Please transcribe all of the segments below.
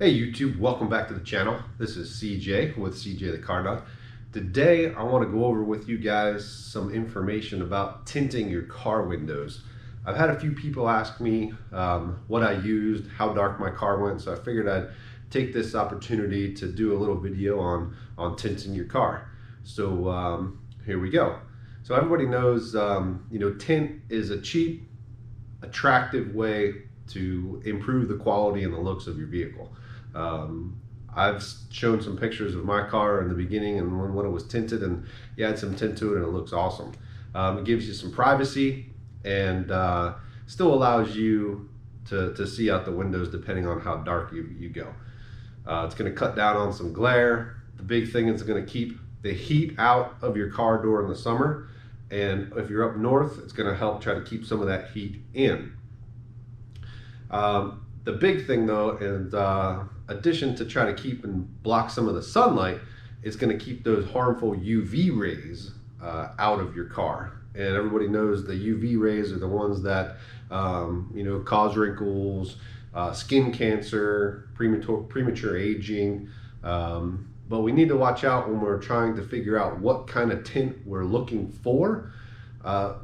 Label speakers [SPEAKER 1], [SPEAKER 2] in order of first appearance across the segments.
[SPEAKER 1] Hey YouTube, welcome back to the channel. This is CJ with CJ the Car Nut. Today I want to go over with you guys some information about tinting your car windows. I've had a few people ask me what I used, how dark my car went, so I figured I'd take this opportunity to do a little video on tinting your car. So here we go. So everybody knows tint is a cheap, attractive way to improve the quality and the looks of your vehicle. I've shown some pictures of my car in the beginning and when it was tinted, and you add some tint to it and it looks awesome. It gives you some privacy and still allows you to see out the windows depending on how dark you go. It's going to cut down on some glare. The big thing is going to keep the heat out of your car door in the summer, and if you're up north, it's going to help try to keep some of that heat in. The big thing though is addition to try to keep and block some of the sunlight, it's going to keep those harmful UV rays out of your car. And everybody knows the UV rays are the ones that cause wrinkles, skin cancer, premature aging. But we need to watch out when we're trying to figure out what kind of tint we're looking for,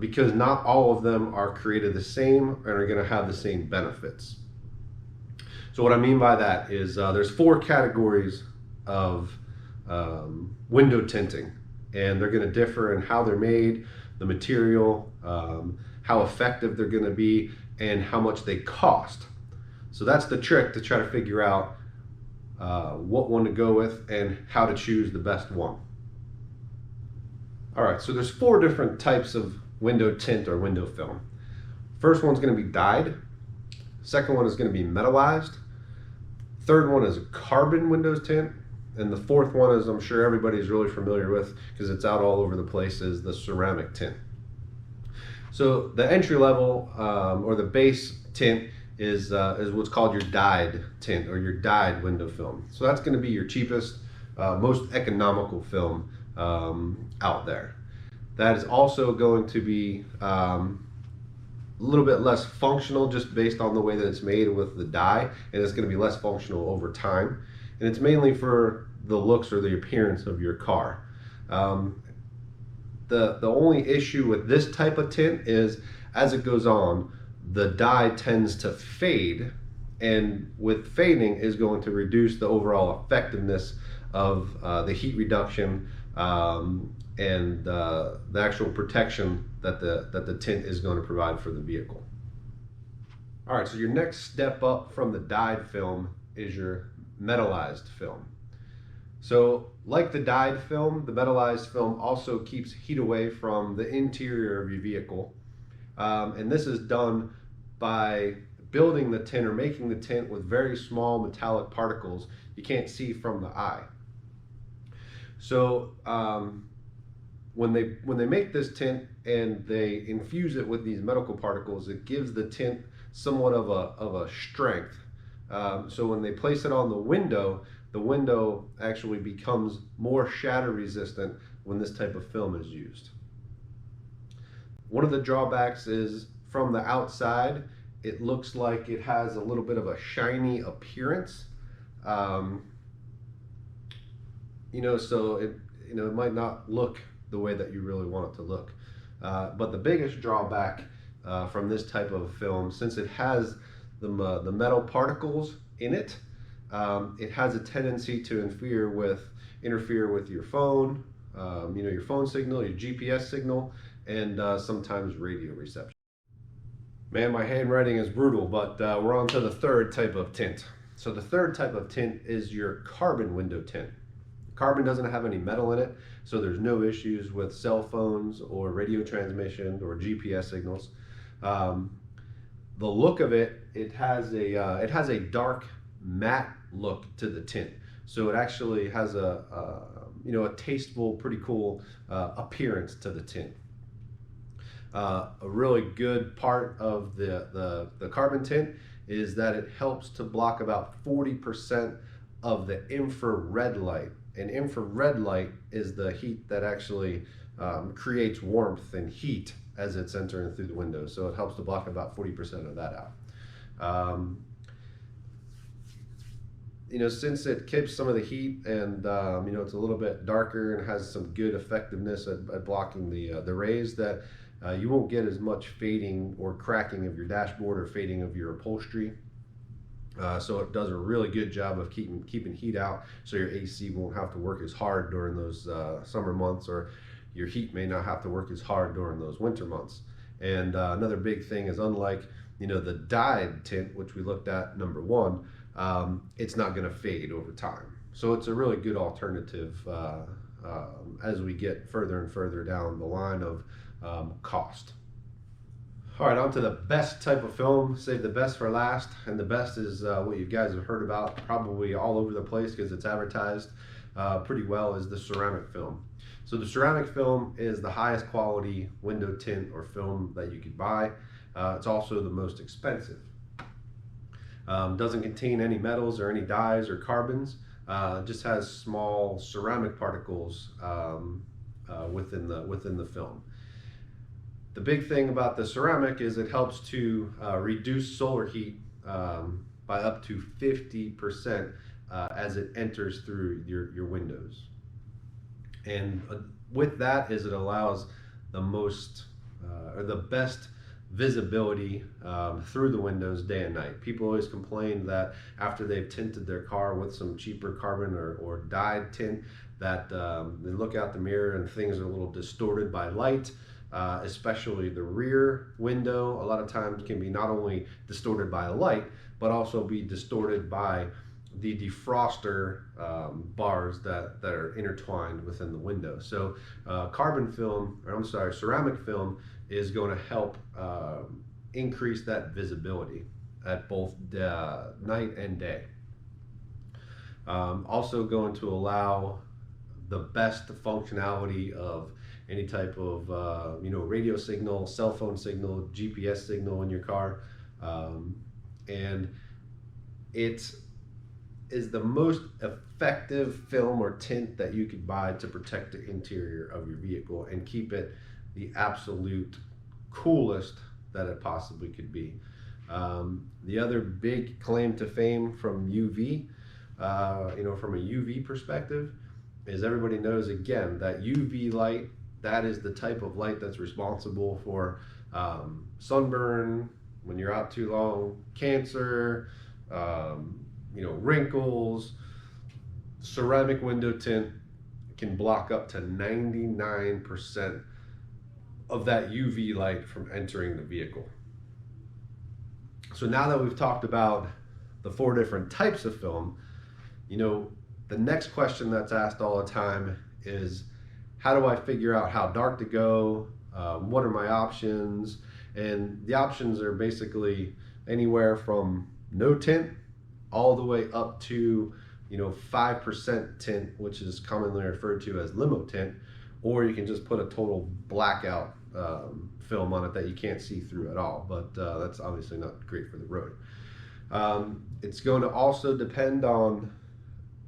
[SPEAKER 1] because not all of them are created the same and are going to have the same benefits. So what I mean by that is there's 4 categories of window tinting, and they're going to differ in how they're made, the material, how effective they're going to be, and how much they cost. So that's the trick, to try to figure out what one to go with and how to choose the best one. All right, so there's 4 different types of window tint or window film. First one's going to be dyed. Second one is going to be metallized. Third one is a carbon windows tint. And the fourth one is, I'm sure everybody's really familiar with because it's out all over the place, is the ceramic tint. So the entry level or the base tint is what's called your dyed tint or your dyed window film. So that's going to be your cheapest, most economical film out there. That is also going to be a little bit less functional just based on the way that it's made with the dye, and it's going to be less functional over time, and it's mainly for the looks or the appearance of your car. The only issue with this type of tint is as it goes on, the dye tends to fade, and with fading is going to reduce the overall effectiveness of the heat reduction and the actual protection that the tint is going to provide for the vehicle. All right, so your next step up from the dyed film is your metallized film. So like the dyed film, the metallized film also keeps heat away from the interior of your vehicle. And this is done by building the tint or making the tint with very small metallic particles you can't see from the eye. So when they make this tint and they infuse it with these medical particles, it gives the tint somewhat of a strength. So when they place it on the window actually becomes more shatter resistant when this type of film is used. One of the drawbacks is from the outside, it looks like it has a little bit of a shiny appearance. So it might not look the way that you really want it to look. But the biggest drawback from this type of film, since it has the metal particles in it, it has a tendency to interfere with your phone, your phone signal, your GPS signal, and sometimes radio reception. Man, my handwriting is brutal, but we're on to the third type of tint. So the third type of tint is your carbon window tint. Carbon doesn't have any metal in it, so there's no issues with cell phones or radio transmission or GPS signals. The look of it, it has a dark matte look to the tint, so it actually has a tasteful, pretty cool appearance to the tint. A really good part of the carbon tint is that it helps to block about 40% of the infrared light. And infrared light is the heat that actually creates warmth and heat as it's entering through the window. So it helps to block about 40% of that out. since it keeps some of the heat and it's a little bit darker and has some good effectiveness at blocking the rays, that you won't get as much fading or cracking of your dashboard or fading of your upholstery. So it does a really good job of keeping heat out, so your AC won't have to work as hard during those summer months, or your heat may not have to work as hard during those winter months. And another big thing is, unlike the dyed tint, which we looked at number one, it's not going to fade over time. So it's a really good alternative as we get further and further down the line of cost. All right, on to the best type of film. Save the best for last, and the best is what you guys have heard about probably all over the place because it's advertised pretty well, is the ceramic film. So the ceramic film is the highest quality window tint or film that you could buy. It's also the most expensive. Doesn't contain any metals or any dyes or carbons. Just has small ceramic particles within the film. The big thing about the ceramic is it helps to reduce solar heat by up to 50% as it enters through your windows. And with that is it allows the most or the best visibility through the windows day and night. People always complain that after they've tinted their car with some cheaper carbon or dyed tint, that they look out the mirror and things are a little distorted by light. Especially the rear window, a lot of times can be not only distorted by light, but also be distorted by the defroster bars that are intertwined within the window. So ceramic film is going to help increase that visibility at both night and day. Also going to allow the best functionality of any type of radio signal, cell phone signal, GPS signal in your car, and it is the most effective film or tint that you could buy to protect the interior of your vehicle and keep it the absolute coolest that it possibly could be. The other big claim to fame from UV, from a UV perspective, is everybody knows again that UV light, that is the type of light that's responsible for sunburn, when you're out too long, cancer, wrinkles. Ceramic window tint can block up to 99% of that UV light from entering the vehicle. So now that we've talked about the 4 different types of film, the next question that's asked all the time is, how do I figure out how dark to go? What are my options? And the options are basically anywhere from no tint all the way up to 5% tint, which is commonly referred to as limo tint, or you can just put a total blackout film on it that you can't see through at all, but that's obviously not great for the road. It's going to also depend on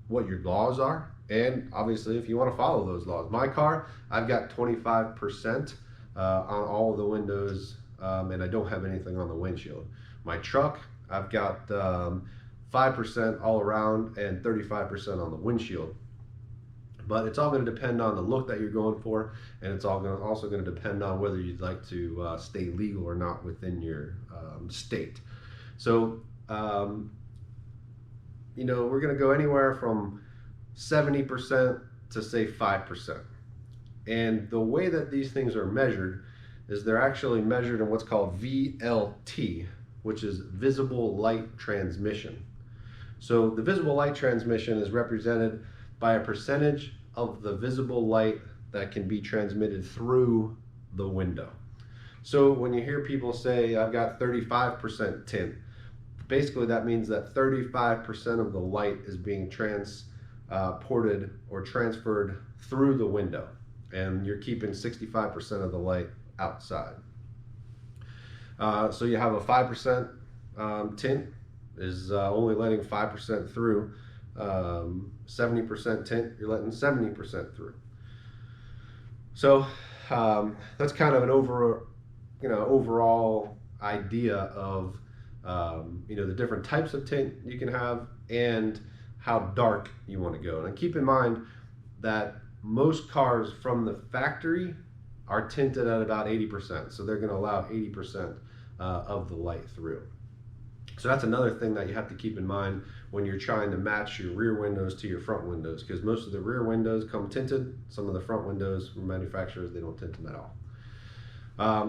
[SPEAKER 1] what your laws are, and obviously if you want to follow those laws. My car, I've got 25% on all of the windows, and I don't have anything on the windshield. My truck, I've got 5% all around and 35% on the windshield. But it's all going to depend on the look that you're going for, and it's also going to depend on whether you'd like to stay legal or not within your state. So we're going to go anywhere from 70% to say 5%. And the way that these things are measured is they're actually measured in what's called VLT, which is visible light transmission. So the visible light transmission is represented by a percentage of the visible light that can be transmitted through the window. So when you hear people say, I've got 35% tint, basically that means that 35% of the light is being transported or transferred through the window, and you're keeping 65% of the light outside. So you have a 5% tint is only letting 5% through. 70% tint, you're letting 70% through. So that's kind of an overall idea of the different types of tint you can have, and how dark you want to go. And keep in mind that most cars from the factory are tinted at about 80%, so they're going to allow 80% of the light through. So that's another thing that you have to keep in mind when you're trying to match your rear windows to your front windows, because most of the rear windows come tinted. Some of the front windows from manufacturers, they don't tint them at all.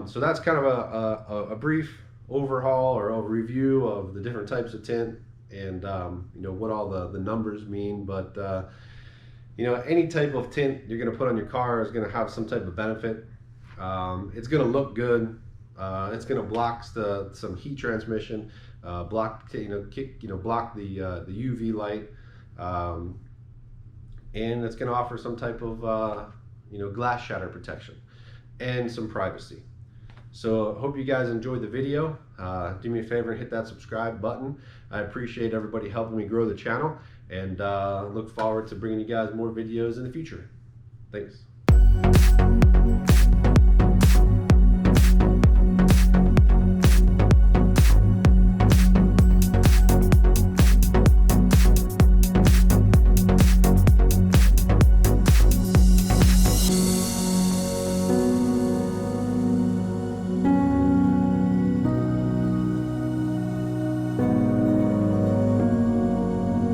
[SPEAKER 1] So that's kind of a brief overhaul or a review of the different types of tint and you know, what all the numbers mean. But you know, any type of tint you're going to put on your car is going to have some type of benefit. It's going to look good. It's going to block some heat transmission, block the UV light, and it's going to offer some type of glass shatter protection and some privacy. So I hope you guys enjoyed the video. Do me a favor and hit that subscribe button. I appreciate everybody helping me grow the channel, and look forward to bringing you guys more videos in the future. Thanks.